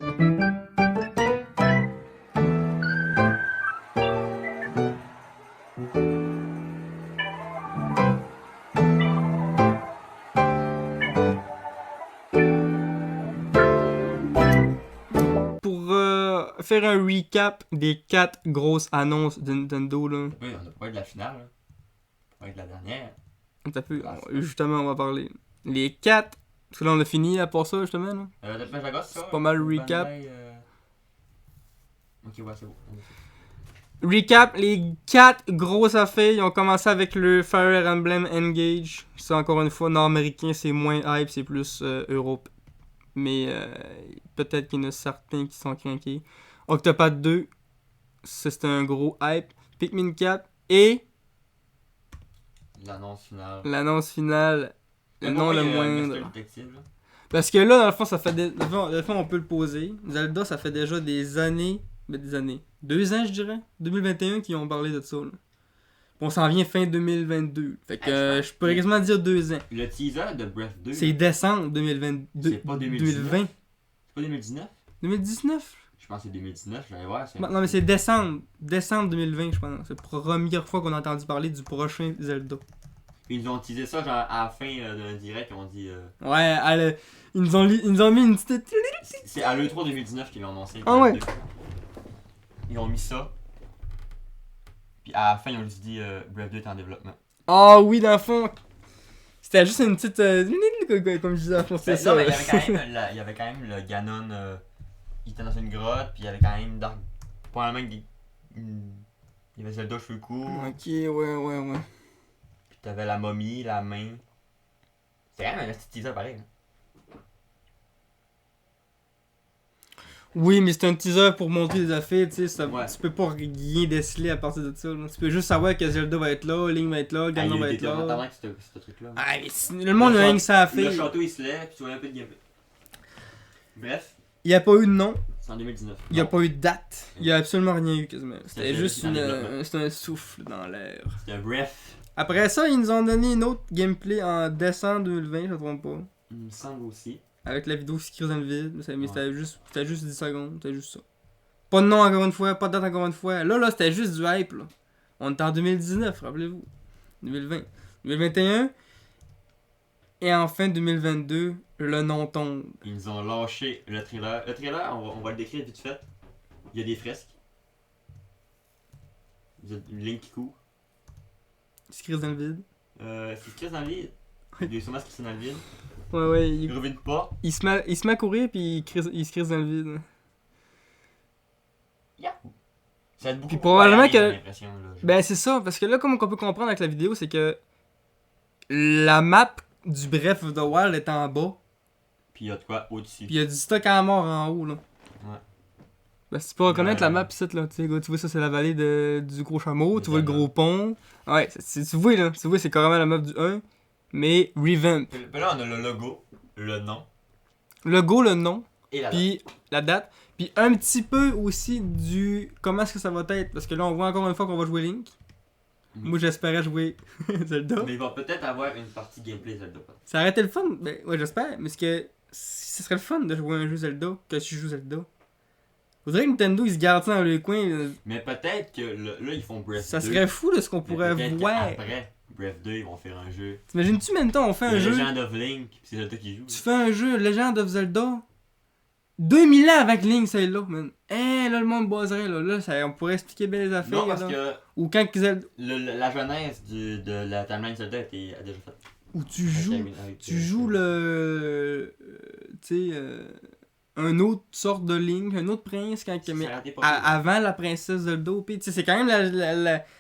Pour faire un recap des 4 grosses annonces de Nintendo, là. Oui, on a pas eu de la finale, là. On a eu de la dernière. Justement, on va parler. Les 4, parce que là, on a fini à part ça, justement, là. Dépêche la gosse, ça. C'est pas mal le recap. Ok, ouais, c'est bon. Recap, les 4 grosses affaires, ils ont commencé avec le Fire Emblem Engage. C'est encore une fois nord-américain, c'est moins hype, c'est plus Europe. Mais peut-être qu'il y en a certains qui sont craqués. Octopath 2, ça c'était un gros hype. Pikmin 4 et L'annonce finale. l'annonce finale, non le moindre. Mr. Detective, là. Parce que là, dans le fond, ça fait dans le fond, on peut le poser. Zelda, ça fait déjà des années. 2 ans, je dirais. 2021 qui ont parlé de ça. Là. On s'en vient fin 2022. Fait que je pourrais quasiment dire 2 ans. Le teaser de Breath 2. C'est décembre 2022. C'est pas 2019. 2020. C'est pas 2019? 2019? Je pense que c'est 2019, je vais aller voir. Non, mais c'est décembre. Décembre 2020, je pense. C'est la première fois qu'on a entendu parler du prochain Zelda. Ils nous ont teasé ça genre à la fin d'un direct, ils ont dit. Ouais, ils nous ont mis une petite. C'est à l'E3 2019 qu'ils l'ont annoncé. Ah ouais. Ils ont mis ça. Puis à la fin, ils ont juste dit Breath 2 est en développement. Ah oui, dans le fond. C'était juste une petite. Comme je disais à fond, c'est ça. Non, mais il y avait quand même le Ganon. Il était dans une grotte, puis il y avait quand même Dark. Probablement il y avait Zelda cheveux courts. Ok, ouais. Puis t'avais la momie, la main. C'était quand même un petit teaser pareil. Hein. Oui, mais c'est un teaser pour montrer des affaires, tu sais. Ouais. Tu peux pas rien déceler à partir de ça. Là. Tu peux juste savoir que Zelda va être là, Link va être là, Ganon va être là. Ce truc-là. Ah, mais le monde a rien que ça à faire. Le château il se lève, puis tu vois un peu de gameplay. Bref. Il n'y a pas eu de nom. C'est en 2019. Il n'y a pas eu de date. Il n'y a absolument rien eu quasiment. C'était juste c'était un souffle dans l'air. C'était un bref. Après ça, ils nous ont donné une autre gameplay en décembre 2020, je ne me trompe pas. Il me semble aussi. Avec la vidéo qui crise dans le vide. Mais c'était juste 10 secondes. C'était juste ça. Pas de nom encore une fois, pas de date encore une fois. Là, c'était juste du hype. Là. On était en 2019, rappelez-vous. 2020. 2021. Et enfin 2022, le nom tombe. Ils nous ont lâché le trailer. Le trailer, on va le décrire vite fait. Il y a des fresques. Il y a une ligne qui court. Il se crise dans le vide. C'est crise dans le vide. Il est sûrement se crise dans le vide. Ouais, Il revient pas. Il se met à courir puis il se crise dans le vide. Yeah. Ça va être beaucoup Puis probablement que. l'impression, là, Ben c'est ça, parce que là, comme on peut comprendre avec la vidéo, c'est que la map du Breath of the Wild est en bas. Puis il y a de quoi au-dessus. Puis il y a du stock à mort en haut, là. Ouais. Ben, si tu peux reconnaître la map ici, là, tu vois ça, c'est la vallée du gros chameau, tu vois le gros pont. Ouais, tu vois, là, c'est carrément la map du 1, mais revamp. Puis là, on a le logo, le nom. Le go, le nom, Et la puis la date, puis un petit peu aussi du comment est-ce que ça va être, parce que là, on voit encore une fois qu'on va jouer Link. Moi, j'espérais jouer Zelda. Mais il va peut-être avoir une partie gameplay Zelda. Ça aurait été le fun, ben ouais, j'espère, mais ce serait le fun de jouer un jeu Zelda, que tu joues Zelda. Faudrait que Nintendo ils se gardent ça dans le coin. Mais peut-être que là ils font Breath 2. Ça serait fou de ce qu'on pourrait voir. Après Breath 2, ils vont faire un jeu. T'imagines-tu maintenant on fait un jeu. Legend of Link, pis c'est Zelda qui joue. Tu fais un jeu Legend of Zelda 2000 ans avec Link, c'est là, man. Là le monde buzzerait, là on pourrait expliquer bien les affaires. Non, parce là. que. Ou quand Zelda. La jeunesse de la timeline Zelda a déjà faite. Où tu joues le. Tu sais. Un autre sorte de Link, un autre prince quand avant la princesse Zelda. Puis tu sais, c'est quand même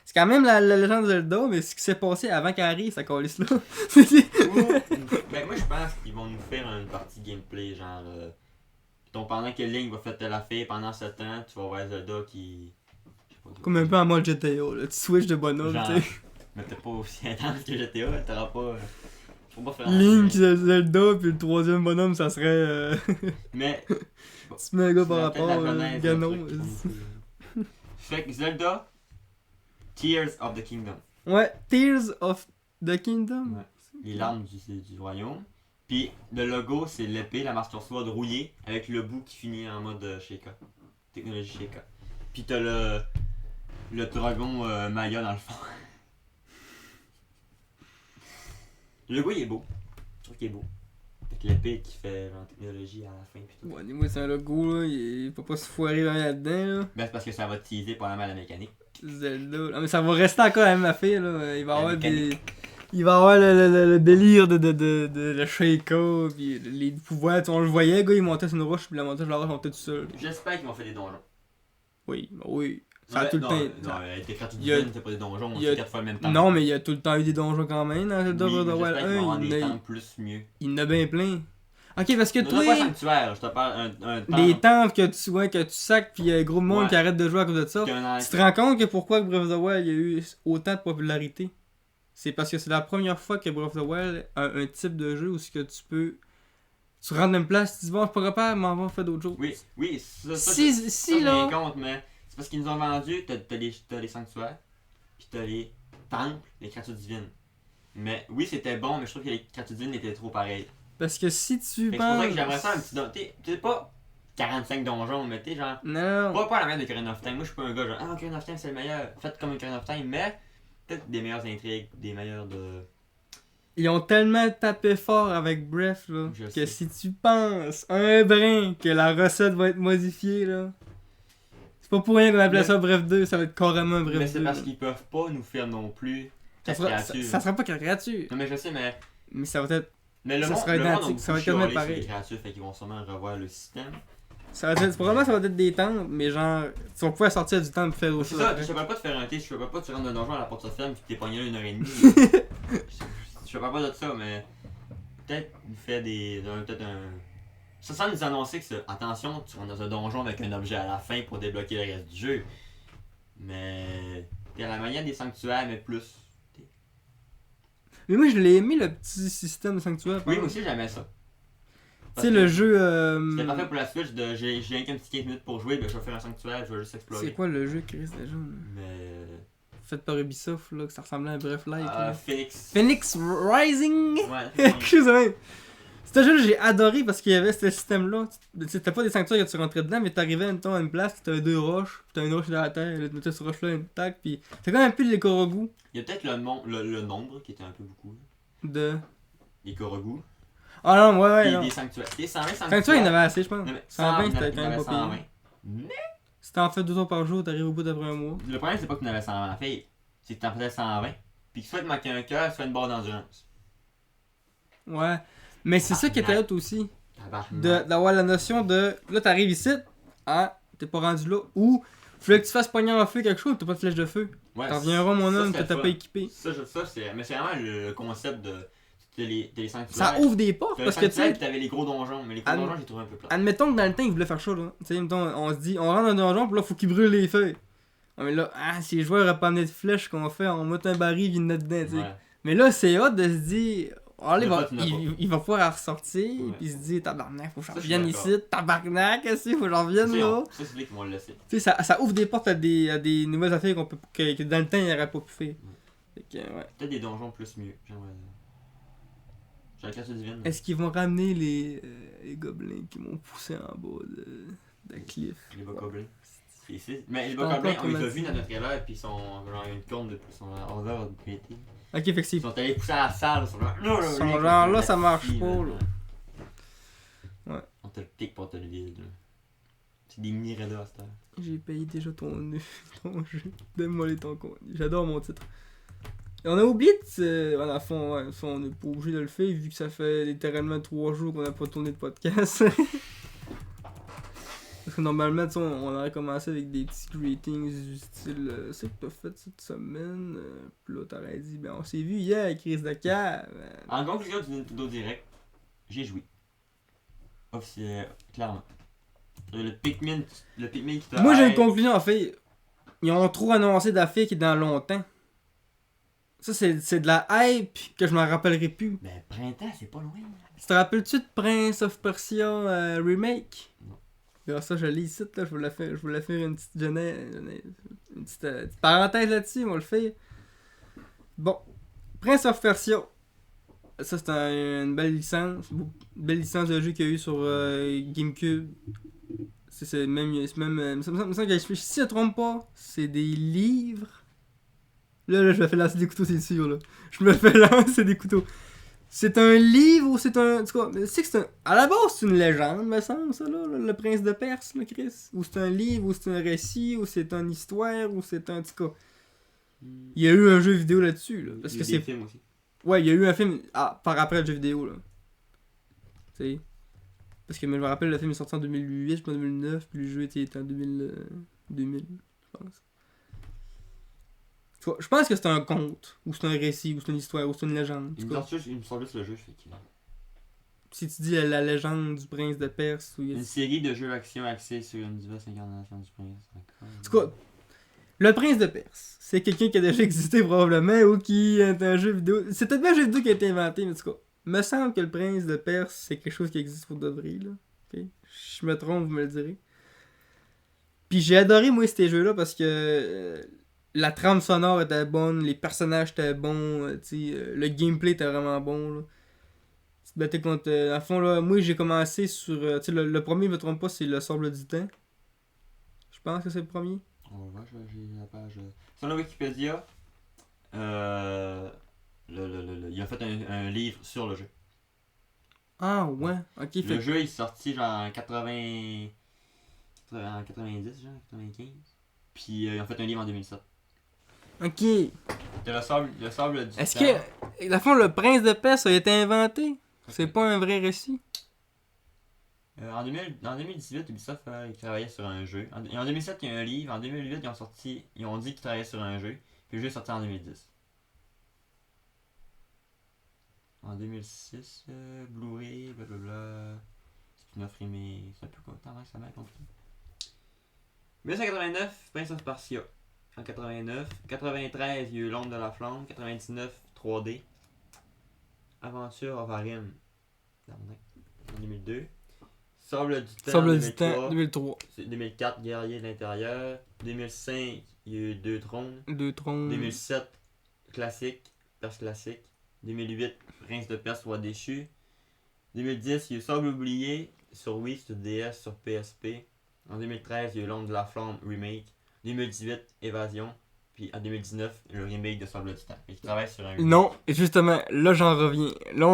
c'est quand même la légende de Zelda, mais ce qui s'est passé avant qu'elle arrive, ça calisse là. Ben moi je pense qu'ils vont nous faire une partie gameplay genre donc pendant que Link va faire telle affaire, pendant ce temps, tu vas voir Zelda qui comme un peu en mode GTA, là, tu switches de bonhomme, tu sais. Mais t'es pas aussi intense que GTA, t'auras pas Link, Zelda, puis le troisième bonhomme, ça serait. Mais. Tu mets un gars par rapport à Ganon. Fait que Zelda, Tears of the Kingdom. Ouais, Tears of the Kingdom. Ouais. Les larmes du royaume. Puis le logo, c'est l'épée, la Master Sword rouillée, avec le bout qui finit en mode Sheikah. Technologie Sheikah. Puis t'as le dragon Maya dans le fond. Le logo, il est beau. Je trouve qu'il est beau. Avec l'épée qui fait la technologie à la fin. Pis tout. Bon, dis-moi, c'est un logo, là. Il faut pas se foirer là-dedans, là. Ben, c'est parce que ça va teaser pour la mal la mécanique. Zelda. Ah, mais ça va rester encore la même affaire, là. Il va y La avoir mécanique. des. Il va y avoir le délire de le Sheikah, pis les pouvoirs. On le voyait, le gars, il montait sur une roche, pis la montait sur la roche, il montait tout seul. J'espère qu'ils vont faire des donjons. Oui, bah oui. Ça a Ouais, tout le non, temps. Non, avec tes créatures il y a- divines, c'est pas des donjons, il y a- c'est 4 fois le même temps. Non, mais il y a tout le temps eu des donjons quand même dans Zelda Oui, Breath mais of the Wild j'espère qu'ils vont avoir 1. des temples plus mieux. Il y en a bien plein. Ok, parce que Non, pas toi, sanctuaire, je te parle un des temple. temples que tu sacs, pis y a gros de monde Ouais. qui arrête de jouer à cause de ça. qu'un Tu te rends compte que pourquoi Breath of the Wild il y a eu autant de popularité? C'est parce que c'est la première fois que Breath of the Wild a un type de jeu où ce que tu peux. Tu rentres dans une place, tu dis bon, je suis pas capable, m'en va faire d'autres choses. Oui, ça, Si je là. me compte, mais c'est parce qu'ils nous ont vendu, t'as les sanctuaires, puis t'as les temples, les créatures divines. Mais oui, c'était bon, mais je trouve que les créatures divines étaient trop pareilles. Parce que si tu Fait que c'est pour ça penses. que j'aimerais ça un petit don. T'es pas 45 donjons, mais t'es genre. Non. Pas la même de Ocarina of Time. Moi, je suis pas un gars genre, ah, Ocarina of Time c'est le meilleur. Faites comme Ocarina of Time, mais peut-être des meilleures intrigues, des meilleures de. Ils ont tellement tapé fort avec Breath là, Je que sais. si tu penses un brin que la recette va être modifiée là. C'est pas pour rien qu'on appelait Mais- ça Breath 2, ça va être carrément un Breath 2. Mais c'est parce là. qu'ils peuvent pas nous faire non plus. Ça quatre sera, créatures. ça sera pas créature. Non, mais je sais, mais. Mais ça va être. Mais le Ça monde, sera le monde identique, a ça va être beaucoup quasiment chialé sur pareil. les créatures, fait qu'ils vont sûrement revoir le système. Ça va être probablement ça va être des temples, mais genre. Tu vas pouvoir sortir du temple et faire autre C'est chose. ça, après. je te parle pas de faire un thé, je te parle pas de tu rentres dans un donjon à la porte se ferme puis t'es pogné là 1h30. Je te parle pas de ça, mais peut-être nous faire peut-être un. Ça semble nous annoncer que attention, tu rentres dans un donjon avec un objet à la fin pour débloquer le reste du jeu. Mais t'es à la manière des sanctuaires, mais plus. Mais moi je l'ai aimé le petit système de sanctuaire. Oui, moi aussi j'aimais ça. Tu sais, le jeu. C'était parfait pour la Switch de j'ai rien qu'un petit 15 minutes pour jouer, ben je vais faire un sanctuaire, je vais juste explorer. C'est quoi le jeu, Chris, déjà là? Mais. Fait par Ubisoft, là, que ça ressemblait à un Breath Like. là. Phoenix. Phoenix Rising! Ouais, Quelque chose de même. Ce jeu-là, j'ai adoré parce qu'il y avait ce système-là. C'était pas des sanctuaires que tu rentrais dedans, mais t'arrivais à une place, pis t'avais deux roches, pis t'as une roche dans la terre, tu mettais cette roche-là, une tac, pis c'est quand même un peu les Korogu Il y a peut-être le nombre qui était un peu beaucoup. de. Les Korogu. Ah non, ouais, Puis non. des sanctuaires. Des 120 sanctuaires. Sanctuaire, il y en avait assez, je pense. Non, mais 120, il y en c'était avait quand même pas 120. payé. Mais Si t'en fais 2 heures par jour, t'arrives au bout d'après un mois. le problème, c'est pas que tu en avais 120 fait. C'est que t'en faisais 120. Puis que soit tu manquais un cœur, soit une barre d'endurance. Ouais. Mais c'est ça qui était Tabarnak. hot aussi. Tabarnak. D'avoir la notion de. Là, t'arrives ici, ah, t'es pas rendu là. Ou, fallait que tu fasses pogner en feu quelque chose, t'as pas de flèche de feu. Ouais, T'en reviendras, mon ça, homme, c'était t'as fun. pas équipé. Mais c'est vraiment le concept de. Les sanctuaires. Ça ouvre des portes T'as parce le que tu sanctuaire, sais. puis t'avais les gros donjons. Mais les gros Ad- donjons, j'ai trouvé un peu plat. Admettons que dans le temps, ils voulaient faire ça, là. Tu sais, mettons, on se dit, on rentre dans un donjon, pis là, faut qu'ils brûlent les feuilles. Ah, mais là, si les joueurs auraient pas amené de flèches, qu'on fait, on met un baril, ils viennent dedans, tu sais. Ouais. Mais là, c'est hot de se dire, oh, là, Le vote, il n'y en a il va pouvoir la ressortir, Ouais. pis il se dit, tabarnak, faut que Ça, j'en je suis revienne d'accord. ici, tabarnak, qu'est-ce qu'il faut que j'en revienne là. Ça, c'est lui qui vont le laisser. Tu sais, ça ouvre des portes à des nouvelles affaires que dans le temps, il n'y aurait pas pu faire. Fait que, ouais. Peut-être des donjons plus mieux. J'aimerais. J'ai la créature divine. Est-ce qu'ils vont ramener les gobelins qui m'ont poussé en bas de la cliff? Les bokoblins. Mais les pas encore bokoblins, on les a comment vus dire. dans notre trailer, puis ils sont genre une corne de plus, ils sont over upgradés. Ok, fait que c'est. Ils sont allés pousser à la salle, ils sont genre. Ils sont genre là, ça marche pas, là. Ouais. On te le pique pour te le vide, là. C'est des mini Reda à cette heure. J'ai payé déjà ton jeu. Donne-moi ton compte. J'adore mon titre. Et on a oublié de. À fond, ouais, ça, on n'est pas obligé de le faire vu que ça fait littéralement 3 jours qu'on n'a pas tourné de podcast. Parce que normalement, tu sais, on aurait commencé avec des petits greetings du style c'est que t'as fait cette semaine. Puis là, t'aurais dit, ben on s'est vu hier, Chris de cave. En conclusion du Nintendo Direct, j'ai joué. Officiel, clairement. Le Pikmin qui t'a. Moi, j'ai une conclusion en fait. Ils ont trop annoncé d'affaires qui est dans longtemps. Ça, c'est de la hype que je m'en rappellerai plus. Mais printemps, c'est pas loin. Tu te rappelles-tu de Prince of Persia Remake? Non. Alors ça, je l'ai ici, là, je voulais faire une petite une petite parenthèse là-dessus, on le fait. Bon, Prince of Persia. Ça, c'est une belle licence. Une belle licence de jeu qu'il y a eu sur GameCube. C'est même. Ça me semble que si je ne me trompe pas, c'est des livres. Là, je me fais lancer des couteaux, c'est sûr. Là. Je me fais lancer des couteaux. C'est un livre ou c'est un. En tout cas, c'est que c'est un. À la base, c'est une légende, me semble, ça, là, le prince de Perse, là, Chris. Ou c'est un livre, ou c'est un récit, ou c'est une histoire, ou c'est un. En tout cas. Il y a eu un jeu vidéo là-dessus, là. Parce Il y que a des c'est. films aussi. Ouais, il y a eu un film par après le jeu vidéo, là. Tu sais. Parce que je me rappelle, le film est sorti en 2008, je pense 2009, puis le jeu était en 2000, je pense. Tu vois, je pense que c'est un conte, ou c'est un récit, ou c'est une histoire, ou c'est une légende. Il me sort juste le jeu, fait que... Si tu dis la légende du prince de Perse, ou... Une série de jeux d'action axés sur une diverse incarnation du prince. En tout cas, le prince de Perse, c'est quelqu'un qui a déjà existé probablement, ou qui est un jeu vidéo. C'est peut-être pas un jeu vidéo qui a été inventé, mais en tout cas, me semble que le prince de Perse, c'est quelque chose qui existe pour de vrai, là. Okay? Je me trompe, vous me le direz. Puis j'ai adoré, moi, ces jeux-là, parce que la trame sonore était bonne, les personnages étaient bons, le gameplay était vraiment bon, là. Tu te battais contre... à fond, là, moi, j'ai commencé sur... tu sais, le premier, je me trompe pas, c'est le Sable du Temps. Je pense que c'est le premier. On va voir, j'ai la page... Sur la Wikipédia, il a fait un livre sur le jeu. Ah, ouais. Ok, Le fait... jeu est sorti genre en 80... En 90, genre, 95. Puis ils ont fait un livre en 2007. Ok. C'était le sable du Est-ce temps. que, à fond, le prince de Perse a été inventé? C'est pas un vrai récit? En 2018, Ubisoft il travaillait sur un jeu. En 2007, il y a un livre. En 2008, ils ont dit qu'ils travaillaient sur un jeu. Puis le jeu est sorti en 2010. En 2006, Blu-ray, blablabla. Spin-off remake. C'est un peu comme ça m'a compliqué. 1989, Prince of Persia. En 89. 93, il y a eu L'ombre de la flamme. 99, 3D. Aventure of Arim. En 2002. Sable du temps. Sable du Temps, 2003. 2004, Guerrier de l'intérieur. 2005, il y a eu Deux trônes. 2 trônes. 2007, Classique, Perse classique. 2008, Prince de Perse, Roi déchu. 2010, il y a eu Sable oublié sur Wii, sur DS, sur PSP. En 2013, il y a eu L'ombre de la flamme remake. 2018, Évasion. Puis en 2019, le remake de Sable du temps. Et il travaille sur un remake. Non, et justement, là j'en reviens. Là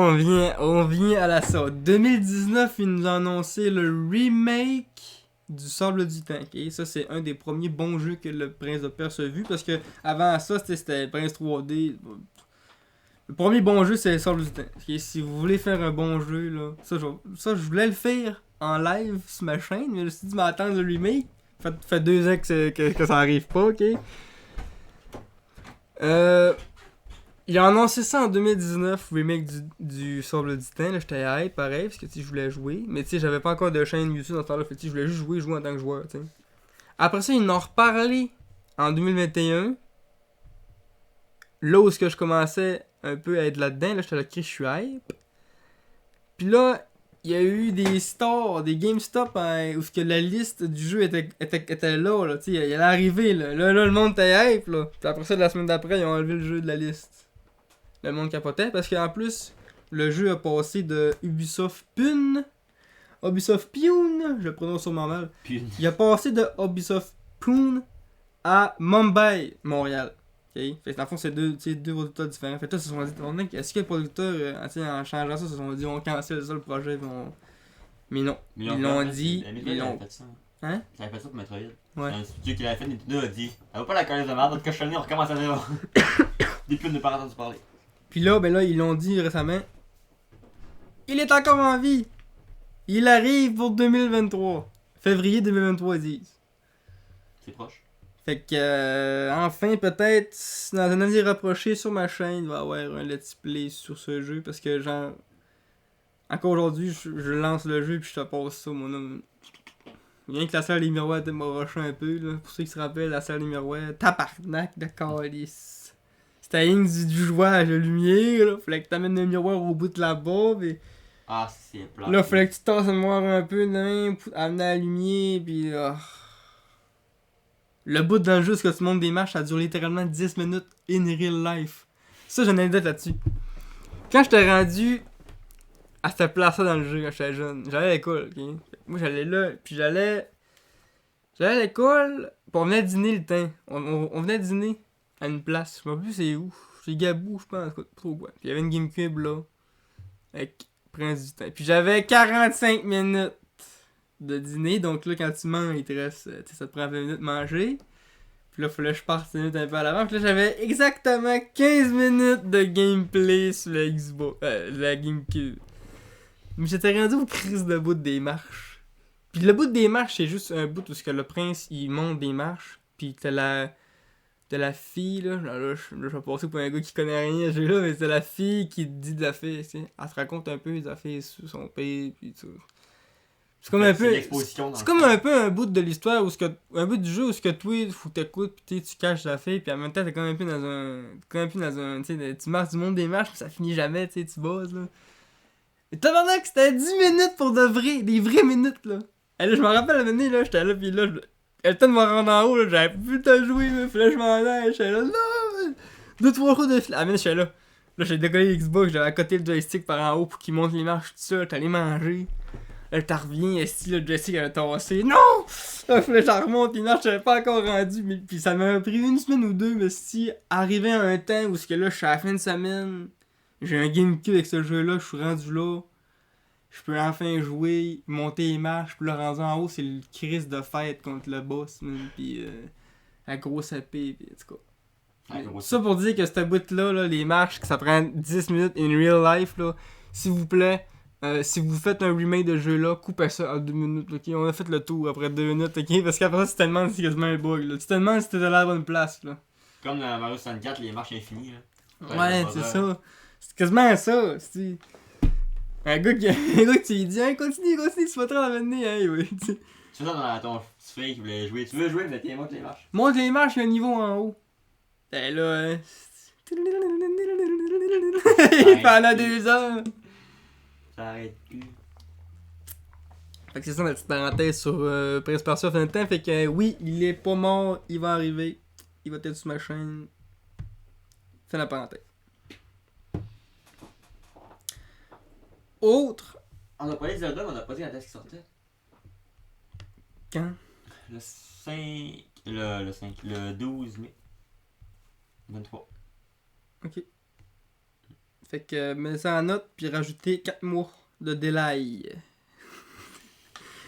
on vient à la sorte. 2019, ils nous ont annoncé le remake du Sable du Temps. Okay? Ça, c'est un des premiers bons jeux que le Prince de Perse a vu. Parce que avant ça, c'était Prince 3D. Le premier bon jeu, c'est Sable du Temps. Okay? Si vous voulez faire un bon jeu, là, ça, je voulais le faire en live sur ma chaîne. Mais je me suis dit, m'attendre le remake. Fait 2 ans que ça arrive pas, ok? Il a annoncé ça en 2019, remake du Sable du Temps. Là, j'étais hype, pareil, parce que je voulais jouer. Mais tu sais, j'avais pas encore de chaîne YouTube dans ce temps-là. Fait je voulais juste jouer en tant que joueur, tu sais. Après ça, ils en ont reparlé en 2021. Là où je commençais un peu à être là-dedans, là, j'étais là, je suis hype. Puis là, il y a eu des stores, des GameStop, où que la liste du jeu était là, tu sais, elle est arrivée, là. Là, le monde était hype, là. Puis après ça, la semaine d'après, ils ont enlevé le jeu de la liste. Le monde capotait, parce qu'en plus, le jeu a passé de Ubisoft Pune, je le prononce sûrement mal. Pune. Il a passé de Ubisoft Pune à Mumbai, Montréal. Okay? Fait que dans le fond, c'est deux producteurs différents. Fait que là, ils se sont dit, est-ce que les producteurs, en changeant ça, se sont dit, on cancelle ça le projet, mais non. Ils l'ont dit. Ils l'ont. Fait ça. Hein? Ça avait fait ça pour Metroid. Ouais. Un studio qui l'avait fait, Nintendo a dit, elle vaut pas la connaisse de merde, notre cochonnerie, on recommence à zéro. Depuis, on n'a pas entendu parler. Puis là, ils l'ont dit récemment. Il est encore en vie. Il arrive pour 2023. Février 2023, ils disent. C'est proche. Fait que, enfin, peut-être, dans un avenir rapproché sur ma chaîne, il va y avoir un let's play sur ce jeu. Parce que, genre, encore aujourd'hui, je lance le jeu puis je te passe ça, mon homme. Bien que la salle des miroirs était morochée un peu, là. Pour ceux qui se rappellent, la salle des miroirs, tabarnak de calice. C'était rien que du jouage de lumière, là. Fallait que t'amènes le miroir au bout de là-bas, pis... Ah, c'est plat. Là, fallait que tu tasses le miroir un peu de même pour amener la lumière, pis... Le bout dans le jeu, ce que tu montes des marches, ça dure littéralement 10 minutes in real life. Ça, j'en ai une dette là-dessus. Quand j'étais rendu à cette place-là dans le jeu, quand j'étais jeune, j'allais à l'école, ok? Moi, j'allais là, puis j'allais à l'école, puis on venait dîner le temps. On venait dîner à une place, je me rappelle plus c'est où. C'est Gabou, je pense, pas trop quoi. Puis il y avait une GameCube là, avec Prince du temps. Puis j'avais 45 minutes de dîner, donc là, quand tu manges, il te reste, tu sais, ça te prend 20 minutes de manger. Puis là, fallait que je parte 5 minutes un peu à l'avant. Puis là, j'avais exactement 15 minutes de gameplay sur la Xbox, la GameCube. Mais j'étais rendu au crise de bout des marches. Puis le bout des marches, c'est juste un bout où que le prince, il monte des marches. Puis t'as la fille, là je vais passer pour un gars qui connaît rien à ce jeu-là, mais c'est la fille qui te dit de la fille, tu sais. Elle te raconte un peu les affaires sur son pays, puis tout. C'est comme un peu. C'est comme un peu un bout de l'histoire, un bout du jeu où ce que toi, faut que t'écoutes, pis tu caches la fille, puis en même temps, t'es comme un peu dans un. Tu sais, tu marches du monde des marches, pis ça finit jamais, tu sais, tu bosses, là. Et tabarnak, c'était 10 minutes pour de vrai, des vraies minutes, là. Et là, je me rappelle, à un moment donné, là, j'étais là, pis là, elle le temps de me rendre en haut, là, j'avais plus le temps de jouer, mais là, je m'en allais, j'étais là, non! 2-3 fois de fil. Ah, mais j'étais là. Là, j'ai décollé l'Xbox, j'avais à côté le joystick par en haut pour qu'il monte les marches, tout ça, t'allais manger. Là, t'en reviens, esti, le joystick avait tassé. Non! Là, j'en remonte, puis non, je t'avais pas encore rendu. Mais, puis ça m'a pris une semaine ou deux, mais si, arrivé à un temps où ce que là, je suis à la fin de semaine, j'ai un GameCube avec ce jeu-là, je suis rendu là. Je peux enfin jouer, monter les marches, puis là, rendu en haut, c'est le crise de fête contre le boss, man. Puis la grosse épée, puis en tout cas. Ça pour dire que cette bout-là, là, les marches, que ça prend 10 minutes in real life, là, s'il vous plaît. Si vous faites un remake de jeu là, coupez ça à 2 minutes, ok? On a fait le tour après 2 minutes, ok? Parce qu'après ça, tu te demandes si c'est quasiment un bug, là. Tu te demandes si t'es à la bonne place, là. Comme dans Mario 64, les marches infinies, là. Ouais, c'est ça. C'est quasiment ça, c'est... Un gars qui tu lui dis, hein, continue, tu vas te ramener, hein, oui. Tu fais ça dans ton petit frère qui voulait jouer. Tu veux jouer, mais tiens, monte les marches. Monte les marches, il y a un niveau en haut. Et là, hein... il pendant 2 heures. Ça arrête plus. Fait que c'est ça ma petite parenthèse sur Prince Persia fin de temps. Fait que oui, il est pas mort, il va arriver. Il va être sur ma chaîne. Fin de la parenthèse. Autre. On a parlé de Zelda, mais on a pas dit quand est-ce qu'il sortait. Quand? Le 5. Le 12 mai. 23. Ok. Fait que mets ça en note, puis rajouter 4 mois de délai.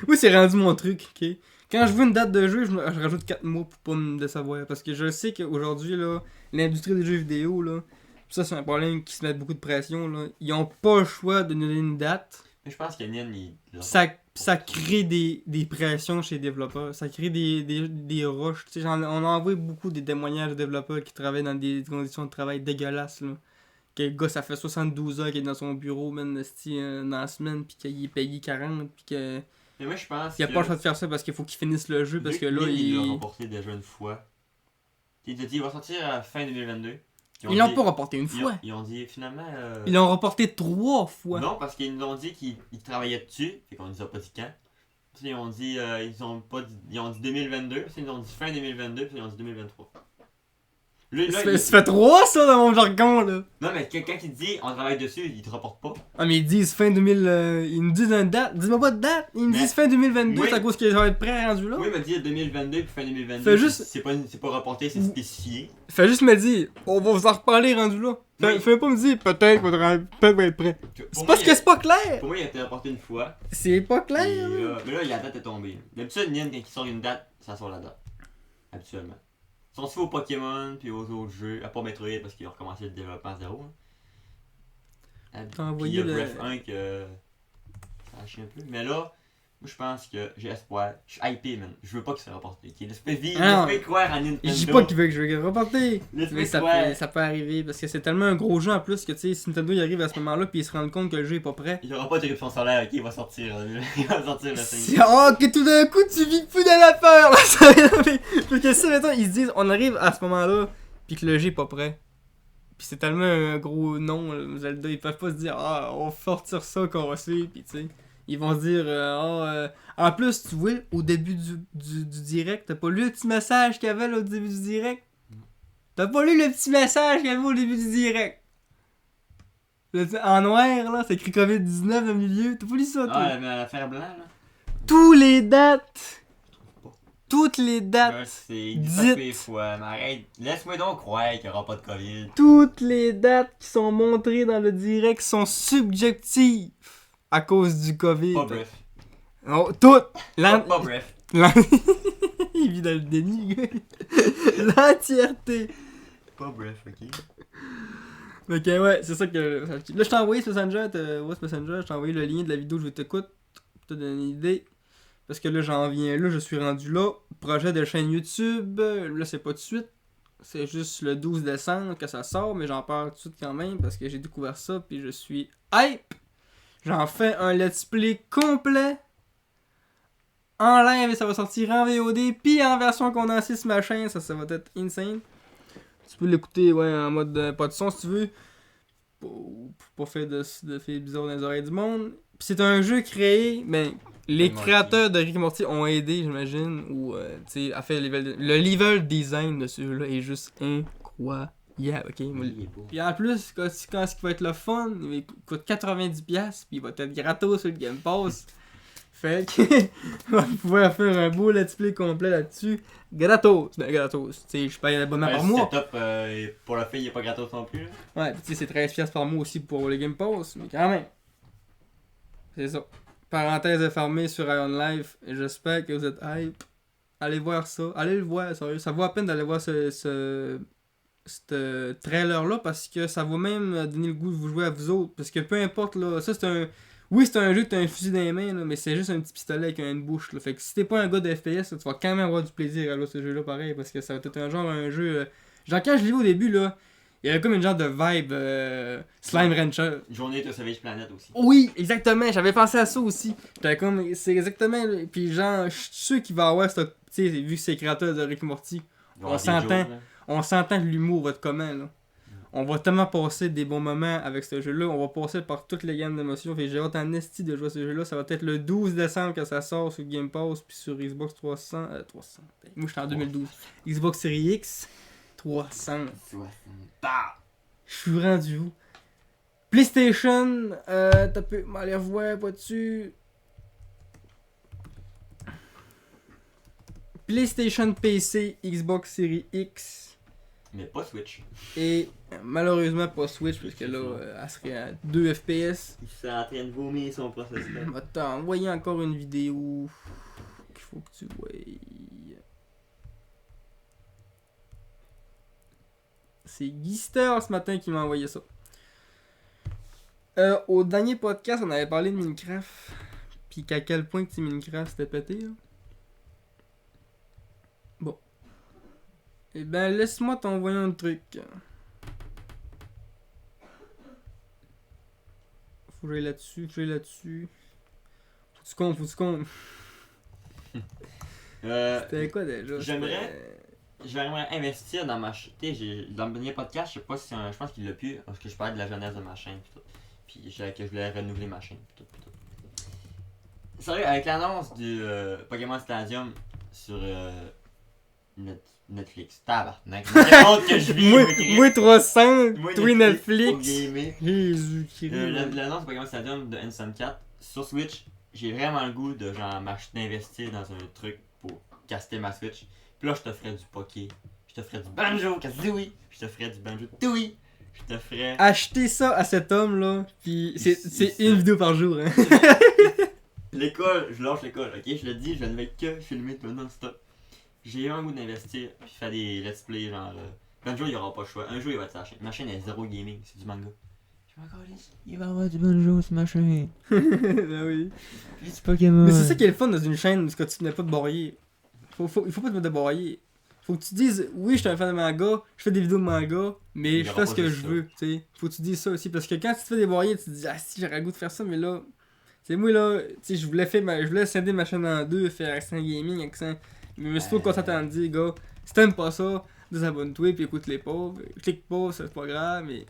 Oui, c'est rendu mon truc, ok? Quand je veux une date de jeu, je rajoute 4 mois pour pas me décevoir. Parce que je sais qu'aujourd'hui, là, l'industrie des jeux vidéo, là, ça c'est un problème qui se met beaucoup de pression, là. Ils ont pas le choix de nous donner une date. Mais je pense que Nien, ça crée des pressions chez les développeurs. Ça crée des rushs. Tu sais, on a envoyé beaucoup des témoignages de développeurs qui travaillent dans des conditions de travail dégueulasses, là. Que le gars, ça fait 72 heures qu'il est dans son bureau, man, dans la semaine, pis qu'il est payé 40, pis que... Mais moi, je pense qu'il a pas le choix de faire ça parce qu'il faut qu'il finisse le jeu, parce que là, il l'a remporté déjà une fois. Il t'a dit, il va sortir à la fin 2022. Ils l'ont pas reporté une fois. Ils ont dit, finalement... Ils l'ont reporté 3 fois. Non, parce qu'ils nous ont dit qu'ils travaillaient dessus, fait qu'on nous a pas dit quand. Puis ils ont dit, ils ont dit 2022, puis ils ont dit fin 2022, puis ils ont dit 2023. Ça fait 3 ça dans mon jargon là. Non mais quand il dit on travaille dessus, il te rapporte pas. Ah mais ils disent fin 2000, ils me disent une date, dis-moi pas de date, ils me disent fin 2022, oui. C'est à cause qu'ils vont être prêts rendu là. Oui, il m'a dit 2022 puis fin 2022, juste... c'est pas rapporté, c'est spécifié. Fais juste me dire, on va vous en reparler rendu là. Oui. Fais pas me dire peut-être qu'on va être prêt. C'est parce que c'est pas clair. Pour moi il a été rapporté une fois. C'est pas clair. Mais là la date est tombée. D'habitude Nien quand il sort une date, ça sort la date. Habituellement. Ils sont aux Pokémon puis aux autres jeux, à part Metroid parce qu'ils ont recommencé le développement à zéro. Hein. Puis il y a Breath 1 que ça a chié un peu. Mais là, moi je pense que j'ai espoir. Je suis hypé, man. Je veux pas qu'il soit reporté. Laisse-moi croire à Nintendo. Je dis pas qu'il veut que je le reporter. Mais ça peut arriver parce que c'est tellement un gros jeu en plus que tu sais, si Nintendo il arrive à ce moment-là puis il se rend compte que le jeu est pas prêt. Il y aura pas d'éruption solaire, ok, il va sortir. Il va sortir le 5. Oh, que tout d'un coup tu vis plus dans la peur. Parce que ça, mettons, ils se disent on arrive à ce moment-là puis que le jeu est pas prêt. Puis c'est tellement un gros nom, Zelda, ils peuvent pas se dire ah, on va sortir ça qu'on va suivre, puis tu sais. Ils vont se dire en plus, tu vois, au début du direct, t'as pas lu le petit message qu'il y avait là, au début du direct? T'as pas lu le petit message qu'il y avait au début du direct? En noir, là, c'est écrit COVID-19 dans le milieu. T'as pas lu ça, toi? Ah, l'affaire blanc, là. Tous les dates! Toutes les Ouais, dates! c'est dit ça tous les Dites! fois, mais arrête. Laisse-moi donc croire qu'il n'y aura pas de COVID. Toutes les dates qui sont montrées dans le direct sont subjectives à cause du COVID. Pas bref. Non, toutes! Pas bref. Il vit dans le déni, gars. L'entièreté. Pas bref, ok. Ok, ouais, c'est ça que. Là, je t'ai envoyé ce Messenger, je t'ai envoyé le lien de la vidéo, je t'écoute pour te donner une idée. Parce que là, j'en viens là, je suis rendu là. Projet de chaîne YouTube, là, c'est pas tout de suite. C'est juste le 12 décembre que ça sort, mais j'en parle tout de suite quand même parce que j'ai découvert ça, puis je suis hype. J'en fais un let's play complet en live et ça va sortir en VOD, puis en version condensée sur ma chaîne, ça va être insane. Tu peux l'écouter ouais, en mode pas de son si tu veux. Pour pas faire de fait bizarre dans les oreilles du monde. Puis c'est un jeu créé, mais les créateurs de Rick et Morty ont aidé, j'imagine, ou tu sais, à faire le level design de ce jeu-là est juste incroyable, ok? Puis en plus, quand ce qui va être le fun, il coûte 90$, puis il va être gratos sur le Game Pass. Fait que, on va pouvoir faire un beau let's play complet là-dessus. Gratos! Ben, gratos. Tu sais, je paye l'abonnement par mois. Setup, pour la fille, il n'est pas gratos non plus. Là. Ouais, pis tu sais, c'est 13$ par mois aussi pour le Game Pass, mais quand même. C'est ça. Parenthèse fermée sur Ion Life. J'espère que vous êtes hype. Allez voir ça. Allez le voir, sérieux. Ça vaut la peine d'aller voir ce trailer-là parce que ça va même donner le goût de vous jouer à vous autres. Parce que peu importe, là, ça c'est un. Oui, c'est un jeu que t'as un fusil dans les mains, là, mais c'est juste un petit pistolet avec une bouche. Là. Fait que si t'es pas un gars de FPS, là, tu vas quand même avoir du plaisir à jouer ce jeu-là pareil. Parce que ça va être un jeu. Genre, quand je l'ai vu au début, là, il y avait comme une genre de vibe Slime Rancher. Journée de Savage Planet aussi. Oui, exactement. J'avais pensé à ça aussi. J'étais comme. C'est exactement. Puis genre, je suis sûr qu'il va avoir ça. Tu sais, vu que c'est créateur de Rick et Morty, on s'entend que l'humour va être commun, là. On va tellement passer des bons moments avec ce jeu-là. On va passer par toutes les gammes d'émotions. Fait que j'ai hâte en esti de jouer à ce jeu-là. Ça va être le 12 décembre que ça sort sur Game Pass puis sur Xbox 300. 300. Moi, je suis en 2012. Xbox Series X 300. Je suis rendu où? PlayStation. T'as pu m'aller voir, pas dessus. PlayStation PC, Xbox Series X. Mais pas Switch. Et malheureusement pas Switch, parce que là, elle serait à 2 FPS. Il s'est en train de vomir son processeur. Je vais t'envoyer encore une vidéo qu'il faut que tu vois. C'est Gister ce matin qui m'a envoyé ça. Au dernier podcast, on avait parlé de Minecraft. Puis qu'à quel point que Minecraft c'était pété. Là. Bon. Eh ben, laisse-moi t'envoyer un truc. Faut que j'aille là-dessus, Faut que tu comptes. C'était quoi déjà? J'aimerais investir dans ma chaîne. Dans le dernier podcast, je sais pas si je pense qu'il l'a pu, parce que je parlais de la jeunesse de ma chaîne. Puis que je voulais renouveler ma chaîne. Pis tout. Sérieux, avec l'annonce du Pokémon Stadium sur Netflix. Tabarnak. Que je vis. Moi 300, toi Netflix. Jésus-Christ. L'annonce du Pokémon Stadium de N64 sur Switch, j'ai vraiment le goût de genre d'investir dans un truc pour caster ma Switch. Puis là, je te ferais du Poké. Je te ferais du Banjo Kazooie. Je te ferais du Banjo Tooie. Je te ferais. Acheter ça à cet homme là. Puis c'est une vidéo par jour. Hein. L'école, je lâche l'école, ok? Je le dis, je ne vais que filmer tout non-stop. J'ai eu un goût d'investir, puis faire des let's play, genre. Banjo, il n'y aura pas le choix. Un jour, il va être sa chaîne. Ma chaîne est zéro gaming, c'est du manga. Je m'en calisse. Il va y avoir du Banjo sur ma chaîne. Ben oui. Puis du Pokémon. Mais c'est ça qui est le fun dans une chaîne, parce que tu n'as pas de barrière. Il faut pas te mettre de barrière. Faut que tu dises, oui, je suis un fan de manga, je fais des vidéos de manga, mais je fais ce que je veux, tu sais. Faut que tu dises ça aussi, parce que quand tu te fais des barrières, tu te dis, ah si, j'aurais le goût de faire ça, mais là. C'est moi là, tu sais, je voulais scinder ma chaîne en deux, faire accent gaming, accent. Mais je me suis trop content à me dire, gars, si t'aimes pas ça, désabonne-toi puis écoute les pauvres. Clique pas, c'est pas grave, mais.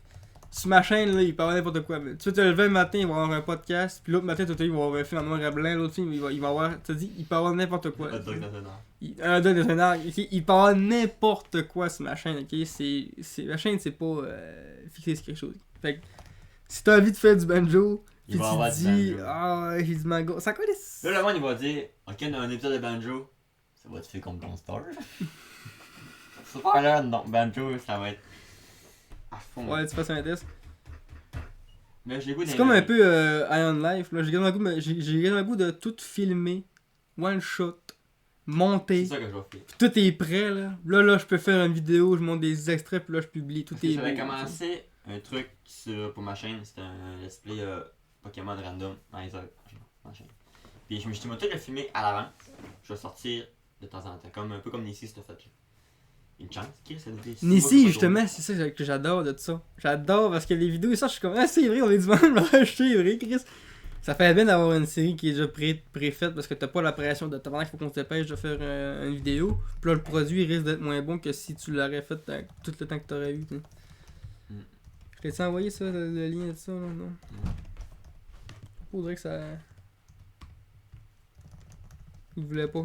Sur ma chaîne, là, il peut y avoir n'importe quoi. Mais tu vas te lever le matin, il va y avoir un podcast, puis l'autre matin, il va y avoir un film en noir et blanc, l'autre film, il va avoir. Tu dis, il peut y avoir n'importe quoi. Un dog dans un arbre. Un dog dans un arbre. Il peut y avoir n'importe quoi sur ma chaîne, ok? Ma chaîne, c'est pas fixé sur quelque chose. Fait que, Si t'as envie de faire du banjo, Il puis va tu avoir te du dis, banjo. ah, j'ai du mango. Ça quoi les. Là, le monde, il va dire, ok, on a un épisode de banjo. Ça va te faire comme ton star. Super là, non, banjo, ça va être à fond. Ouais, tu passes un test. Mais j'ai le goût C'est d'un- comme un peu Iron Life, là. J'ai le goût de tout filmer, one shot, C'est monter. ça que je vais faire. Puis tout est prêt, là. Là, je peux faire une vidéo, je monte des extraits, puis là, je publie. Tout Parce que est j'avais beau, commencé un truc pour ma chaîne, c'était un let's play Pokémon random dans les heures. Ma chaîne. Puis je me suis dit, moi, tout le filmer à l'avant. Je vais sortir de temps en temps, comme un peu comme Nissi, c'était fait. Une chance, qui ça doit être Nissi, justement, c'est ça que j'adore de ça. J'adore parce que les vidéos, ça, je suis comme, ah, c'est vrai, on est du monde, je vais acheter, c'est vrai, Chris. Ça fait bien d'avoir une série qui est déjà préfaite parce que t'as pas la pression de t'attendre qu'il faut qu'on se dépêche de faire une vidéo. Puis là, le produit il risque d'être moins bon que si tu l'aurais fait tout le temps que t'aurais eu. T'sais. Mm. Je t'ai-tu envoyé ça, le lien de ça, là, non? Faudrait que ça. Il voulait pas.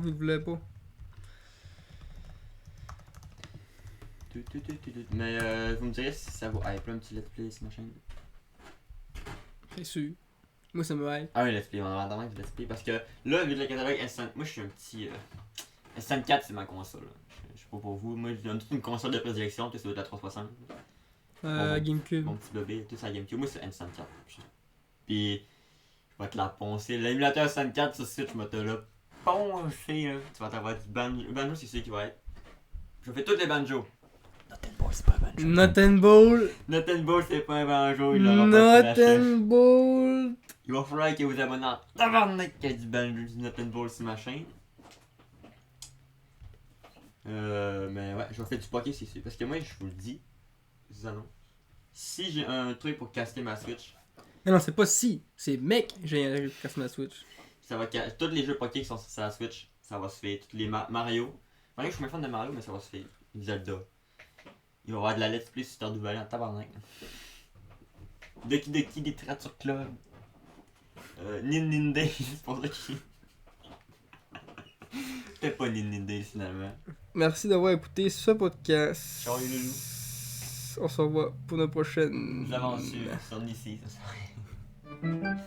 Mais vous me direz si ça vaut hype un petit let's play sur ma chaîne. C'est sûr. Moi, ça me hype. Ah, un let's play, on va vraiment du let's play. Parce que là, vu le catalogue Instant, moi je suis un petit. Instant 4, c'est ma console. Là. Je sais pas pour vous, moi j'ai toute une console de prédilection, tout ça doit être la 360. GameCube. Mon petit bébé, tout ça GameCube. Moi c'est Instant 4. Puis, je vais te la poncer. L'émulateur Instant 4 sur Switch, je vais te la poncer. Là. Tu vas t'avoir du banjo. Le banjo, c'est celui qui va être. Je fais tous les banjos. Nothing Ball, c'est pas un banjo. Nothing Ball. Nothing Ball, c'est pas un banjo. Il l'aura pas sur la chaîne. Nothing Ball. Il va falloir que vous abonnez en tabarnak qu'il y a du banjo, du Nothing Ball sur ma chaîne. Mais ouais, je vais faire du poké, c'est sûr. Parce que moi, je vous le dis, je vous annonce. Si j'ai un truc pour casser ma Switch, Non, c'est pas si. C'est mec, j'ai un casse ma Switch. ça va tous les jeux poké qui sont sur la Switch, ça va se faire. Tous les Mario. Mario, je suis moins fan de Mario, mais ça va se faire. Zelda. Il va y avoir de la let's play sur Stardew Valley en tabarnak. Doki Doki Literature Club. Nin Days, c'est pour ça que c'était pas Nin Days finalement. Merci d'avoir écouté ce podcast. Ciao les loulous. On se revoit pour notre prochaine. Nous aventures sur Nissi, ça serait.